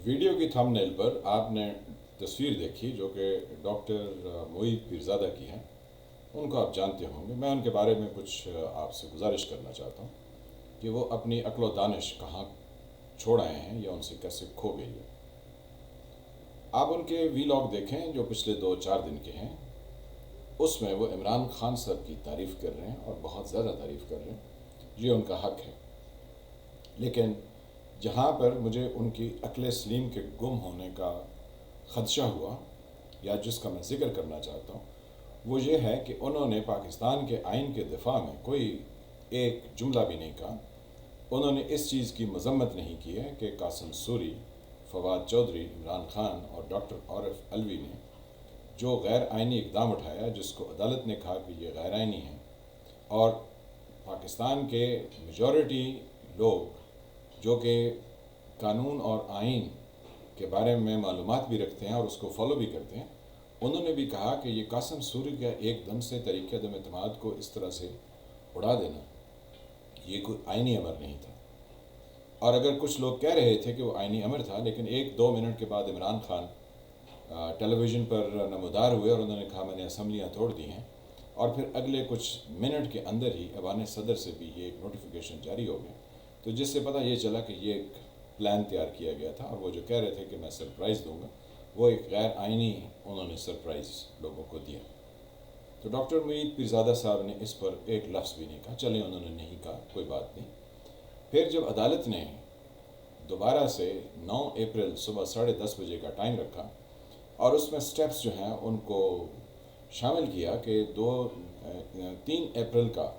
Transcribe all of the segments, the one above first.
Video کی تھمبنیل پر آپ نے تصویر دیکھی جو کہ ڈاکٹر معید پیرزادہ کی ہے. ان کو آپ جانتے ہوں گے. میں ان کے بارے میں کچھ آپ سے گزارش کرنا چاہتا ہوں کہ وہ اپنی عقل و دانش کہاں چھوڑ آئے ہیں یا ان سے کیسے کھو گئی ہے. آپ ان کے وی لاگ دیکھیں جو پچھلے 2-4 دن کے ہیں. اس میں وہ عمران خان صاحب کی تعریف کر رہے ہیں اور بہت زیادہ تعریف کر رہے ہیں. یہ ان کا حق ہے، لیکن جہاں پر مجھے ان کی عقل سلیم کے گم ہونے کا خدشہ ہوا یا جس کا میں ذکر کرنا چاہتا ہوں وہ یہ ہے کہ انہوں نے پاکستان کے آئین کے دفاع میں کوئی ایک جملہ بھی نہیں کہا. انہوں نے اس چیز کی مذمت نہیں کی ہے کہ قاسم سوری، فواد چودھری، عمران خان اور ڈاکٹر عارف علوی نے جو غیر آئینی اقدام اٹھایا جس کو عدالت نے کہا کہ یہ غیر آئینی ہے، اور پاکستان کے میجورٹی لوگ جو کہ قانون اور آئین کے بارے میں معلومات بھی رکھتے ہیں اور اس کو فالو بھی کرتے ہیں، انہوں نے بھی کہا کہ یہ قاسم سوری کا ایک دم سے طریقہ عدم اعتماد کو اس طرح سے اڑا دینا یہ کوئی آئینی امر نہیں تھا. اور اگر کچھ لوگ کہہ رہے تھے کہ وہ آئینی امر تھا، لیکن 1-2 منٹ کے بعد عمران خان ٹیلی ویژن پر نمودار ہوئے اور انہوں نے کہا میں نے اسمبلیاں توڑ دی ہیں، اور پھر اگلے کچھ منٹ کے اندر ہی ایوان صدر سے بھی یہ ایک نوٹیفیکیشن جاری ہو گیا. تو جس سے پتہ یہ چلا کہ یہ ایک پلان تیار کیا گیا تھا، اور وہ جو کہہ رہے تھے کہ میں سرپرائز دوں گا وہ ایک غیر آئینی انہوں نے سرپرائز لوگوں کو دیا. تو ڈاکٹر معید پیرزادہ صاحب نے اس پر ایک لفظ بھی نہیں کہا. چلیں انہوں نے نہیں کہا، کوئی بات نہیں. پھر جب عدالت نے دوبارہ سے 9 اپریل صبح 10:30 بجے کا ٹائم رکھا اور اس میں سٹیپس جو ہیں ان کو شامل کیا کہ 3 اپریل کا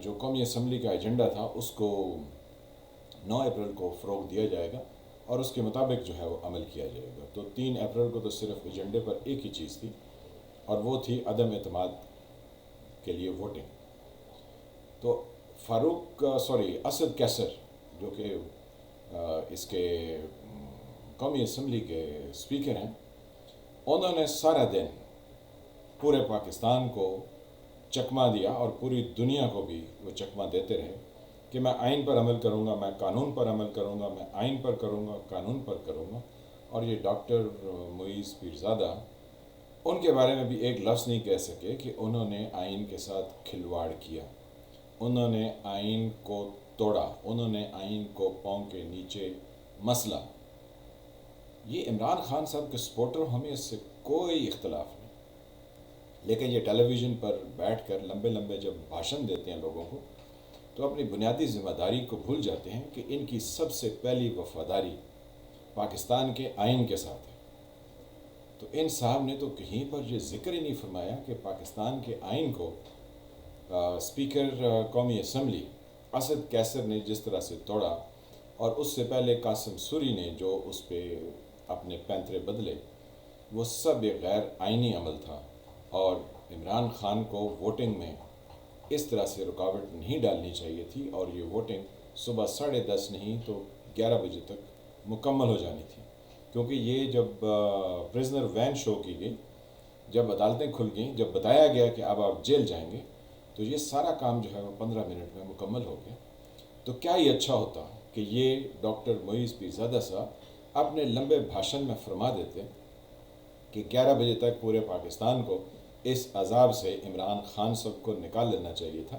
جو قومی اسمبلی کا ایجنڈا تھا اس کو 9 اپریل کو فروغ دیا جائے گا اور اس کے مطابق جو ہے وہ عمل کیا جائے گا. تو 3 اپریل کو تو صرف ایجنڈے پر ایک ہی چیز تھی اور وہ تھی عدم اعتماد کے لیے ووٹنگ. تو اسد کیسر جو کہ اس کے قومی اسمبلی کے اسپیکر ہیں، انہوں نے سارا دن پورے پاکستان کو چکمہ دیا اور پوری دنیا کو بھی وہ چکمہ دیتے رہے کہ میں آئین پر عمل کروں گا، میں قانون پر عمل کروں گا، میں آئین پر کروں گا، قانون پر کروں گا. اور یہ ڈاکٹر معید پیرزادہ ان کے بارے میں بھی ایک لفظ نہیں کہہ سکے کہ انہوں نے آئین کے ساتھ کھلواڑ کیا، انہوں نے آئین کو توڑا، انہوں نے آئین کو پاؤں کے نیچے مسلا. یہ عمران خان صاحب کے سپورٹر، ہمیں اس سے کوئی اختلاف نہیں، لیکن یہ ٹیلی ویژن پر بیٹھ کر لمبے لمبے جب بھاشن دیتے ہیں لوگوں کو تو اپنی بنیادی ذمہ داری کو بھول جاتے ہیں کہ ان کی سب سے پہلی وفاداری پاکستان کے آئین کے ساتھ ہے. تو ان صاحب نے تو کہیں پر یہ ذکر ہی نہیں فرمایا کہ پاکستان کے آئین کو اسپیکر قومی اسمبلی اسد کیسر نے جس طرح سے توڑا، اور اس سے پہلے قاسم سوری نے جو اس پہ اپنے پینترے بدلے، وہ سب ایک غیر آئینی عمل تھا. اور عمران خان کو ووٹنگ میں اس طرح سے رکاوٹ نہیں ڈالنی چاہیے تھی، اور یہ ووٹنگ صبح 10:30 نہیں تو 11 بجے تک مکمل ہو جانی تھی. کیونکہ یہ جب پریزنر وین شو کی گئی، جب عدالتیں کھل گئیں، جب بتایا گیا کہ اب آپ جیل جائیں گے، تو یہ سارا کام جو ہے وہ 15 منٹ میں مکمل ہو گیا. تو کیا یہ اچھا ہوتا کہ یہ ڈاکٹر معید پیرزادہ صاحب اپنے لمبے بھاشن میں فرما دیتے کہ 11 بجے تک پورے پاکستان کو اس عذاب سے عمران خان صاحب کو نکال لینا چاہیے تھا،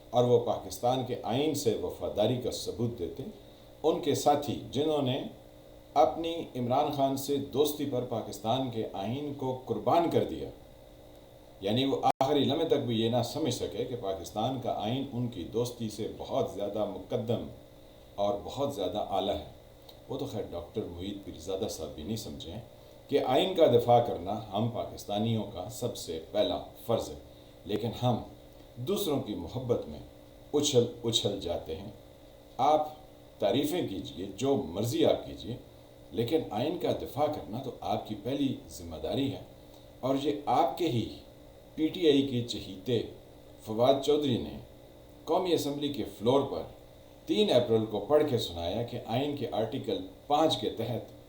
اور وہ پاکستان کے آئین سے وفاداری کا ثبوت دیتے. ان کے ساتھی جنہوں نے اپنی عمران خان سے دوستی پر پاکستان کے آئین کو قربان کر دیا، یعنی وہ آخری لمحے تک بھی یہ نہ سمجھ سکے کہ پاکستان کا آئین ان کی دوستی سے بہت زیادہ مقدم اور بہت زیادہ اعلیٰ ہے. وہ تو خیر ڈاکٹر معید پیرزادہ صاحب بھی نہیں سمجھیں کہ آئین کا دفاع کرنا ہم پاکستانیوں کا سب سے پہلا فرض ہے، لیکن ہم دوسروں کی محبت میں اچھل جاتے ہیں. آپ تعریفیں کیجئے، جو مرضی آپ کیجئے، لیکن آئین کا دفاع کرنا تو آپ کی پہلی ذمہ داری ہے. اور یہ آپ کے ہی پی ٹی آئی کے چہیتے فواد چودھری نے قومی اسمبلی کے فلور پر 3 اپریل کو پڑھ کے سنایا کہ آئین کے آرٹیکل 5 کے تحت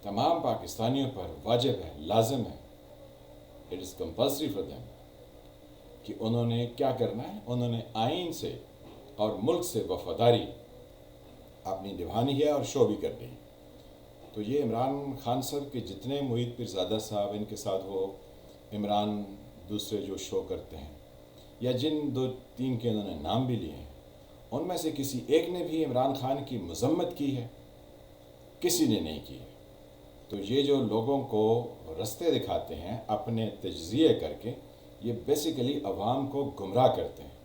تمام پاکستانیوں پر واجب ہے، لازم ہے، it is compulsory for them, کہ انہوں نے کیا کرنا ہے. انہوں نے آئین سے اور ملک سے وفاداری اپنی نبھانی ہے اور شو بھی کرنی ہے. تو یہ عمران خان صاحب کے جتنے محیط پیرزادہ صاحب، ان کے ساتھ وہ عمران دوسرے جو شو کرتے ہیں، یا جن دو تین کے انہوں نے نام بھی لیے ہیں، ان میں سے کسی ایک نے بھی عمران خان کی مذمت کی ہے؟ کسی نے نہیں کی ہے۔ تو یہ جو لوگوں کو رستے دکھاتے ہیں اپنے تجزیے کر کے، یہ بیسیکلی عوام کو گمراہ کرتے ہیں۔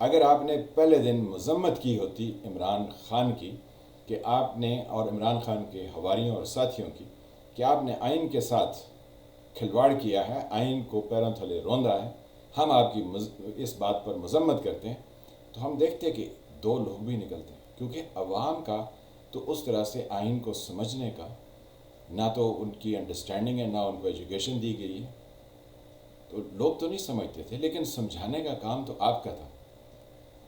اگر آپ نے پہلے دن مذمت کی ہوتی عمران خان کی، کہ آپ نے اور عمران خان کے حواریوں اور ساتھیوں کی، کہ آپ نے آئین کے ساتھ کھلواڑ کیا ہے، آئین کو پیروں تھلے روندا ہے، ہم آپ کی اس بات پر مذمت کرتے ہیں، تو ہم دیکھتے کہ دو لوگ بھی نکلتے ہیں، کیونکہ عوام کا تو اس طرح سے آئین کو سمجھنے کا نہ تو ان کی انڈرسٹینڈنگ ہے، نہ ان کو ایجوکیشن دی گئی ہے، تو لوگ تو نہیں سمجھتے تھے، لیکن سمجھانے کا کام تو آپ کا تھا۔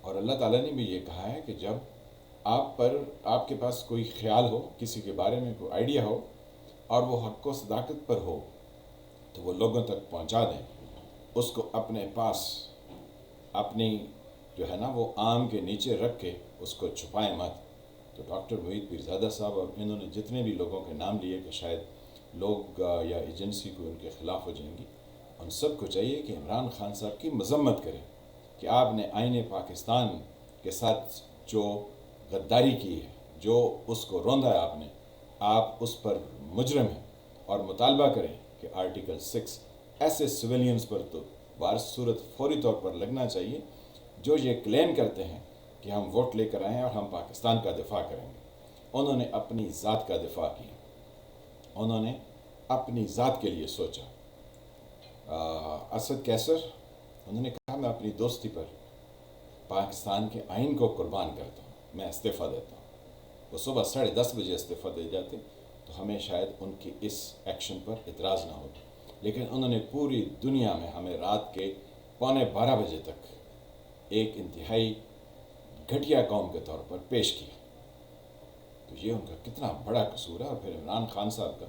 اور اللہ تعالیٰ نے بھی یہ کہا ہے کہ جب آپ کے پاس کوئی خیال ہو، کسی کے بارے میں کوئی آئیڈیا ہو، اور وہ حق و صداقت پر ہو، تو وہ لوگوں تک پہنچا دیں، اس کو اپنے پاس اپنی جو ہے نا وہ آم کے نیچے رکھ کے اس کو چھپائیں مت۔ تو ڈاکٹر محیط پیرزادہ صاحب اور انہوں نے جتنے بھی لوگوں کے نام لیے کہ شاید لوگ یا ایجنسی کو ان کے خلاف ہو جائیں گی، ان سب کو چاہیے کہ عمران خان صاحب کی مذمت کریں کہ آپ نے آئین پاکستان کے ساتھ جو غداری کی ہے، جو اس کو روندا ہے آپ اس پر مجرم ہیں، اور مطالبہ کریں کہ آرٹیکل 6 ایسے سویلینز پر تو بارش صورت فوری طور پر لگنا چاہیے جو یہ کلیم کرتے ہیں کہ ہم ووٹ لے کر آئے ہیں اور ہم پاکستان کا دفاع کریں گے۔ انہوں نے اپنی ذات کا دفاع کیا، انہوں نے اپنی ذات کے لیے سوچا۔ اسد کیسر، انہوں نے کہا میں اپنی دوستی پر پاکستان کے آئین کو قربان کرتا ہوں، میں استعفیٰ دیتا ہوں۔ وہ صبح 10:30 بجے استعفیٰ دے جاتے تو ہمیں شاید ان کی اس ایکشن پر اعتراض نہ ہوتا، لیکن انہوں نے پوری دنیا میں ہمیں رات کے 11:45 بجے تک ایک انتہائی گھٹیا قوم کے طور پر پیش کیا۔ تو یہ ان کا کتنا بڑا قصور ہے۔ اور پھر عمران خان صاحب کا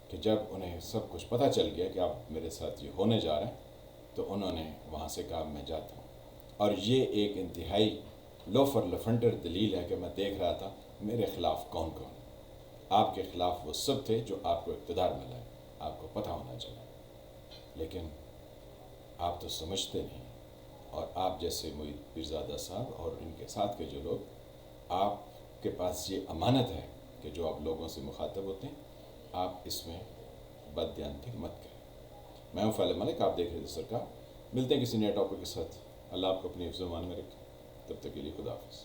کہ جب انہیں سب کچھ پتہ چل گیا کہ اب میرے ساتھ یہ ہونے جا رہے ہیں، تو انہوں نے وہاں سے کہا میں جاتا ہوں۔ اور یہ ایک انتہائی لوفر لفنٹر دلیل ہے کہ میں دیکھ رہا تھا میرے خلاف کون کون ہے۔ آپ کے خلاف وہ سب تھے جو آپ کو اقتدار میں لائے، آپ کو پتہ ہونا چاہیے، لیکن آپ تو سمجھتے نہیں۔ اور آپ جیسے محیط پیرزادہ صاحب اور ان کے ساتھ کے جو لوگ، آپ کے پاس یہ امانت ہے کہ جو آپ لوگوں سے مخاطب ہوتے ہیں، آپ اس میں بددیانتی مت کریں۔ میں ہوں فالح ملک، آپ دیکھ رہے تھے سرکار۔ ملتے ہیں کسی نئے ٹاپک کے ساتھ۔ اللہ آپ کو اپنی حفظ و امان میں رکھے، تب تک کے لیے خدا حافظ۔